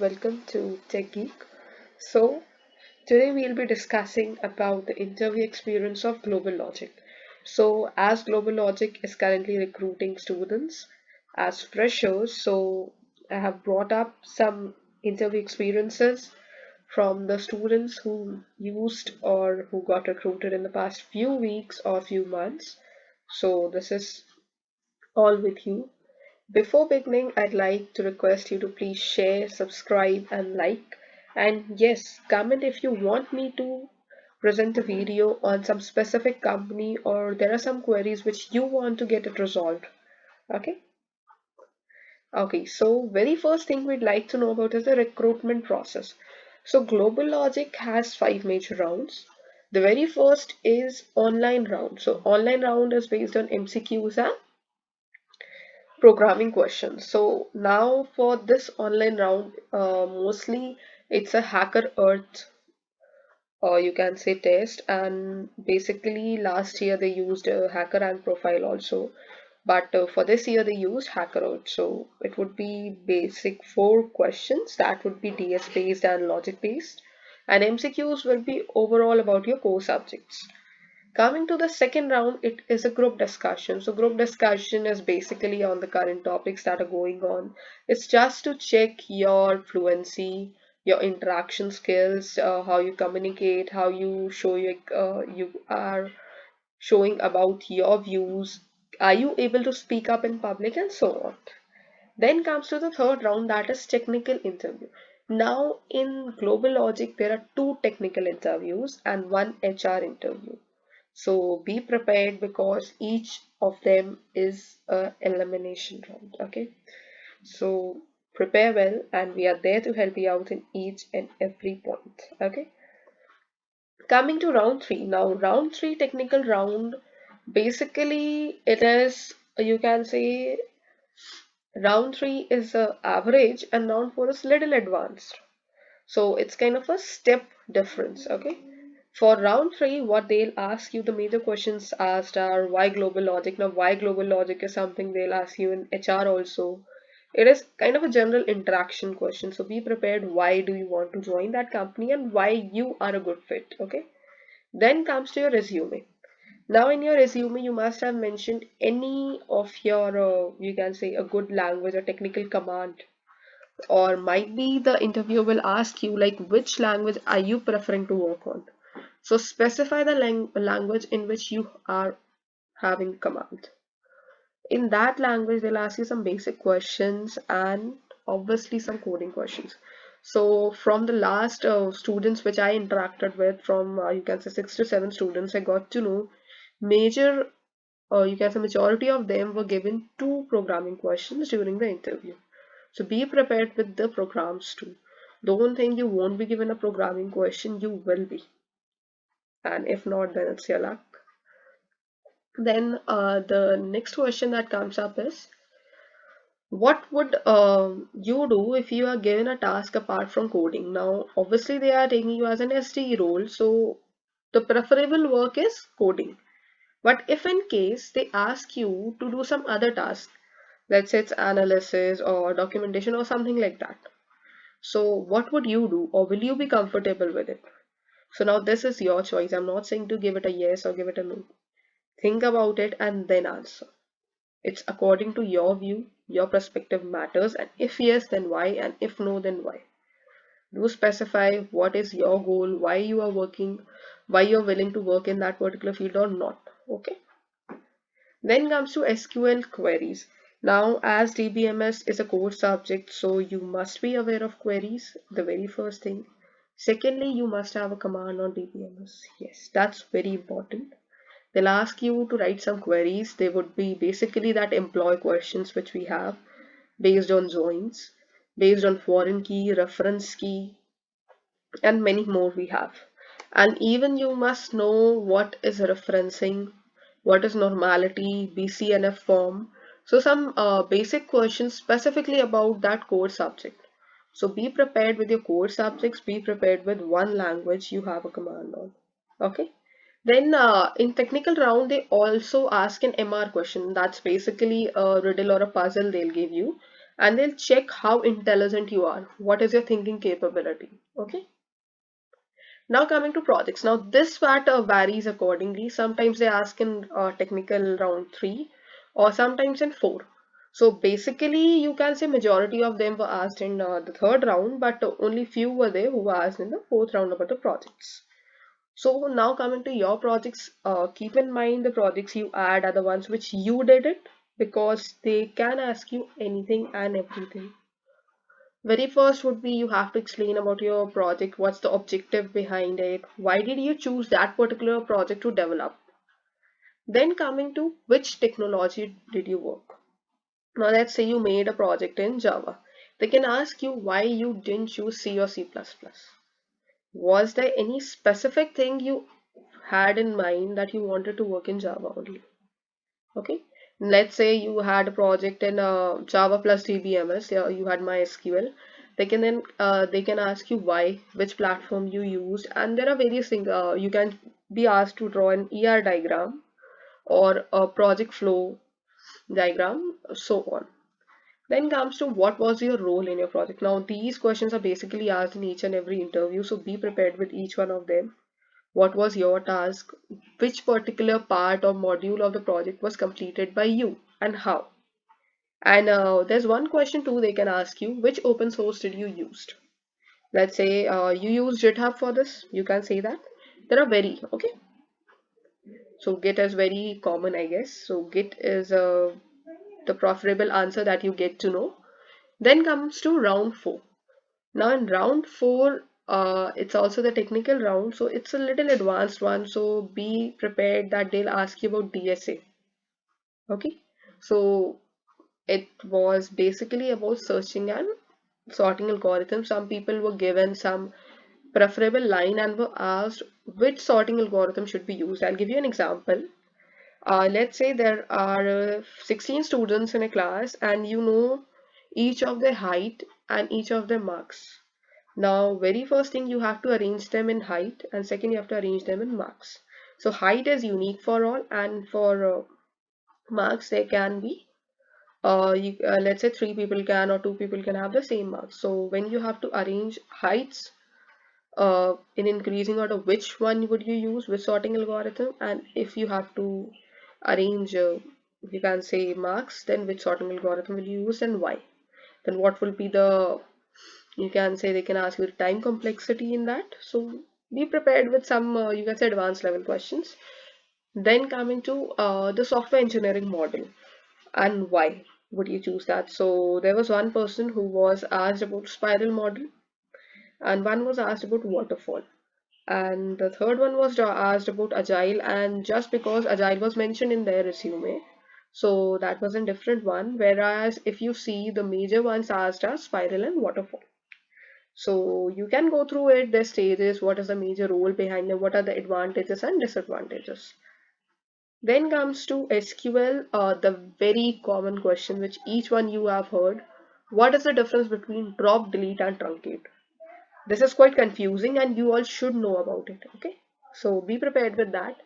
Welcome to Tech Geek. So, today we'll be discussing about the interview experience of GlobalLogic. So, as GlobalLogic is currently recruiting students as freshers, so I have brought up some interview experiences from the students who used or who got recruited in the past few weeks or few months. So, this is all with you. Before beginning, I'd like to request you to please share, subscribe, and like. And yes, comment if you want me to present a video on some specific company or there are some queries which you want to get it resolved. Okay? Okay, so very first thing we'd like to know about is the recruitment process. So GlobalLogic has five major rounds. The very first is online round. So online round is based on MCQs and programming questions. So now for this online round, mostly it's a hacker earth or you can say test, and basically last year they used a hacker rank profile also, but for this year they used hacker earth. So it would be basic four questions that would be DS based and logic based, and MCQs will be overall about your core subjects. Coming to the second round, it is a group discussion. So group discussion is basically on the current topics that are going on. It's just to check your fluency, your interaction skills, how you communicate, how you show you are showing about your views. Are you able to speak up in public and so on. Then comes to the third round, that is technical interview. Now in Global Logic, there are two technical interviews and one HR interview. So be prepared because each of them is a elimination round. Okay. So prepare well and we are there to help you out in each and every point. Okay. Coming to round three. Now round three technical round, basically it is, you can say, round three is a average and round four is little advanced. So it's kind of a step difference. Okay. For round three, what they'll ask you, the major questions asked are why global logic. Now, why global logic is something they'll ask you in HR also. It is kind of a general interaction question. So be prepared. Why do you want to join that company and why you are a good fit? Okay. Then comes to your resume. Now, in your resume, you must have mentioned any of your, you can say, a good language or technical command, or might be the interviewer will ask you like which language are you preferring to work on. So specify the language in which you are having command. In that language, they'll ask you some basic questions and obviously some coding questions. So from the last students which I interacted with, from you can say 6 to 7 students, I got to know major, you can say majority of them were given two programming questions during the interview. So be prepared with the programs too. Don't think you won't be given a programming question, you will be. And if not, then it's your luck. Then the next question that comes up is, what would you do if you are given a task apart from coding? Now, obviously, they are taking you as an SDE role, so the preferable work is coding. But if in case they ask you to do some other task, let's say it's analysis or documentation or something like that. So, what would you do, or will you be comfortable with it? So, now this is your choice. I'm not saying to give it a yes or give it a no. Think about it and then answer. It's according to your view, your perspective matters, and if yes, then why, and if no, then why. Do specify what is your goal, why you are working, why you're willing to work in that particular field or not. Okay. Then comes to SQL queries. Now, as DBMS is a core subject, so you must be aware of queries, the very first thing. Secondly, you must have a command on DBMS. Yes, that's very important. They'll ask you to write some queries. They would be basically that employee questions which we have based on joins, based on foreign key, reference key, and many more we have. And even you must know what is referencing, what is normality, BCNF form. So some basic questions specifically about that core subject. So be prepared with your core subjects, be prepared with one language you have a command on. Okay. Then in technical round, they also ask an MR question. That's basically a riddle or a puzzle they'll give you. and they'll check how intelligent you are, what is your thinking capability. Okay. Now coming to projects. Now this part varies accordingly. Sometimes they ask in technical round 3 or sometimes in 4. So basically you can say majority of them were asked in the third round, but only few were there who were asked in the fourth round about the projects. So now coming to your projects, keep in mind the projects you add are the ones which you did it, because they can ask you anything and everything. Very first would be you have to explain about your project, what's the objective behind it, why did you choose that particular project to develop. Then coming to which technology did you work. Now let's say you made a project in Java. They can ask you why you didn't choose C or C++. Was there any specific thing you had in mind that you wanted to work in Java only? Okay. Let's say you had a project in Java plus DBMS, yeah, you had MySQL. They can ask you why, which platform you used, and there are various things. You can be asked to draw an ER diagram or a project flow diagram, so on. Then comes to what was your role in your project. Now these questions are basically asked in each and every interview, so be prepared with each one of them. What was your task? Which particular part or module of the project was completed by you and how? And there's one question too they can ask you, which open source did you use? Let's say you use GitHub for this, you can say that. There are very, okay. So Git is very common, I guess. So Git is the preferable answer that you get to know. Then comes to round 4. Now in round 4, it's also the technical round, so it's a little advanced one. So be prepared that they'll ask you about DSA. Okay, so it was basically about searching and sorting algorithms. Some people were given some preferable line and were asked which sorting algorithm should be used. I'll give you an example. Let's say there are 16 students in a class, and you know each of their height and each of their marks. Now, very first thing you have to arrange them in height, and second you have to arrange them in marks. So height is unique for all, and for marks there can be let's say 3 people can or 2 people can have the same marks. So when you have to arrange heights in increasing order, which one would you use, which sorting algorithm, and if you have to arrange you can say marks, then which sorting algorithm will you use and why. Then what will be the, you can say they can ask you the time complexity in that. So be prepared with some you can say advanced level questions. Then coming to the software engineering model and why would you choose that. So there was one person who was asked about spiral model, and one was asked about waterfall, and the third one was asked about agile. And just because agile was mentioned in their resume, so that was a different one, whereas if you see the major ones asked are spiral and waterfall. So you can go through it, the stages, what is the major role behind them, what are the advantages and disadvantages. Then comes to SQL, the very common question which each one you have heard. What is the difference between drop, delete and truncate? This is quite confusing and you all should know about it, okay? So be prepared with that.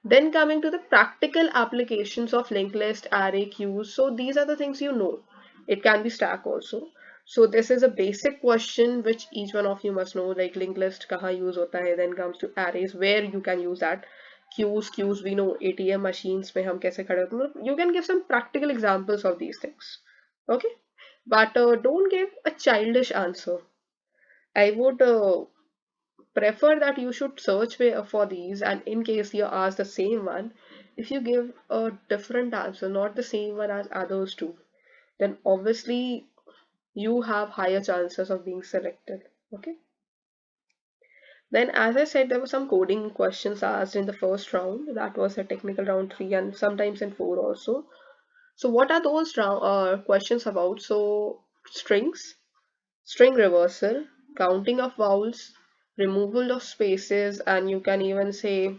Then coming to the practical applications of linked list, array, queues. So these are the things you know. It can be stack also. So this is a basic question which each one of you must know, like linked list kahan use hota hai. Then comes to arrays, where you can use that. Queues we know, ATM machines mein hum kaise khade hote hain. You can give some practical examples of these things. Okay, but don't give a childish answer. I would prefer that you should search for these, and in case you're asked the same one, if you give a different answer, not the same one as others do, then obviously you have higher chances of being selected. Okay. Then as I said, there were some coding questions asked in the first round. That was a technical round 3 and sometimes in 4 also. So what are those questions about? So strings, string reversal, counting of vowels, removal of spaces, and you can even say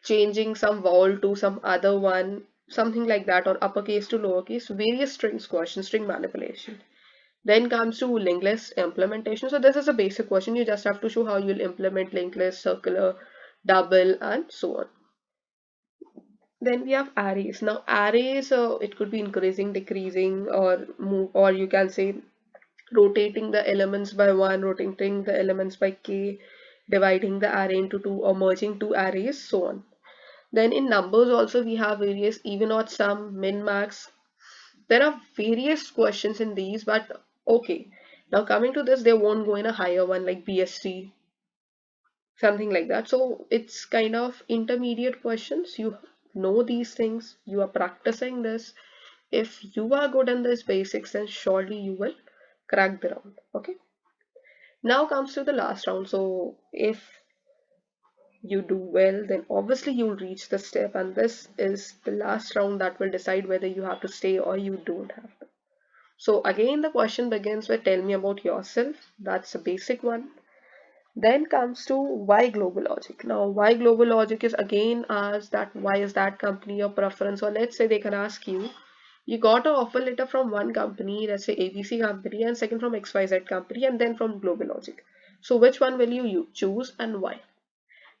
changing some vowel to some other one, something like that, or uppercase to lowercase, various strings questions, string manipulation. Then comes to linked list implementation. So this is a basic question. You just have to show how you'll implement linked list, circular, double, and so on. Then we have arrays. Now arrays, it could be increasing, decreasing, or move, or you can say rotating the elements by one, rotating the elements by k, dividing the array into two, or merging two arrays, so on. Then in numbers also we have various even, odd, sum, min, max. There are various questions in these, but okay. Now coming to this, they won't go in a higher one like BSc, something like that. So it's kind of intermediate questions. You know these things, you are practicing this. If you are good in these basics, then surely you will crack the round. Okay. Now comes to the last round. So if you do well, then obviously you'll reach the step, and this is the last round that will decide whether you have to stay or you don't have to. So again, the question begins with tell me about yourself. That's a basic one. Then comes to why GlobalLogic. Now, why GlobalLogic is again asked that why is that company your preference? Or let's say they can ask you, you got an offer letter from one company, let's say ABC company, and second from XYZ company, and then from GlobalLogic. So which one will you choose and why?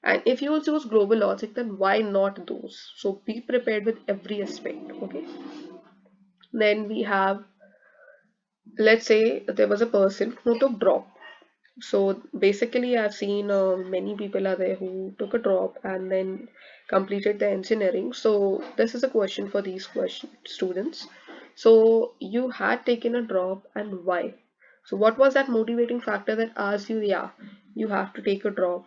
And if you will choose GlobalLogic, then why not those? So be prepared with every aspect. Okay. Then we have, let's say there was a person who took drop. So basically, I've seen many people are there who took a drop and then completed the engineering. So this is a question for these students. So you had taken a drop and why? So what was that motivating factor that asked you, yeah, you have to take a drop?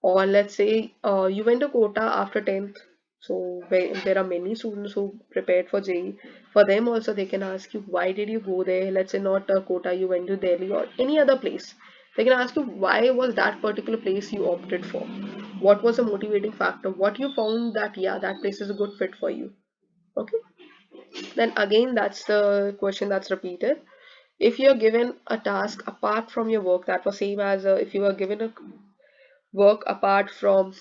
Or let's say you went to quota after 10th. So there are many students who prepared for JEE. For them also they can ask you why did you go there? Let's say not quota, you went to Delhi or any other place. They can ask you why was that particular place you opted for? What was the motivating factor? What you found that yeah, that place is a good fit for you. Okay. Then again, that's the question that's repeated. If you're given a task apart from your work, that was same as if you were given a work apart from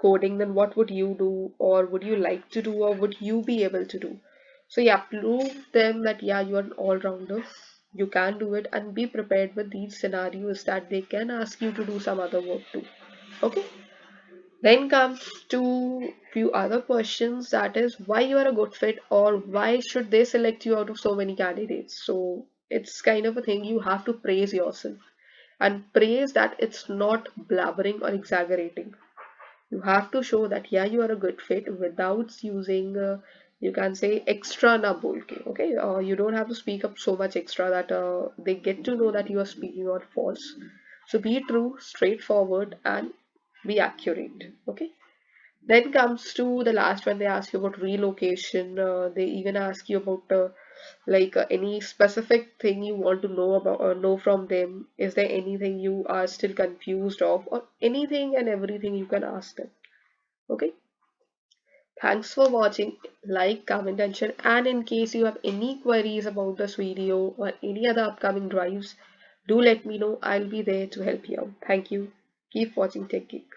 coding, then what would you do, or would you like to do, or would you be able to do? So yeah, prove them that yeah, you are an all-rounder, you can do it, and be prepared with these scenarios that they can ask you to do some other work too. Okay. Then comes to few other questions, that is why you are a good fit, or why should they select you out of so many candidates. So it's kind of a thing you have to praise yourself, and praise that it's not blabbering or exaggerating. You have to show that yeah, you are a good fit without using you can say extra na bolke. Okay, you don't have to speak up so much extra that they get to know that you are speaking out false. So be true, straightforward, and be accurate. Okay. Then comes to the last one, they ask you about relocation. They even ask you about any specific thing you want to know about or know from them. Is there anything you are still confused of, or anything and everything you can ask them. Okay. Thanks for watching. Like, comment, and share. And in case you have any queries about this video or any other upcoming drives, do let me know. I'll be there to help you out. Thank you. Keep watching Tech Geek.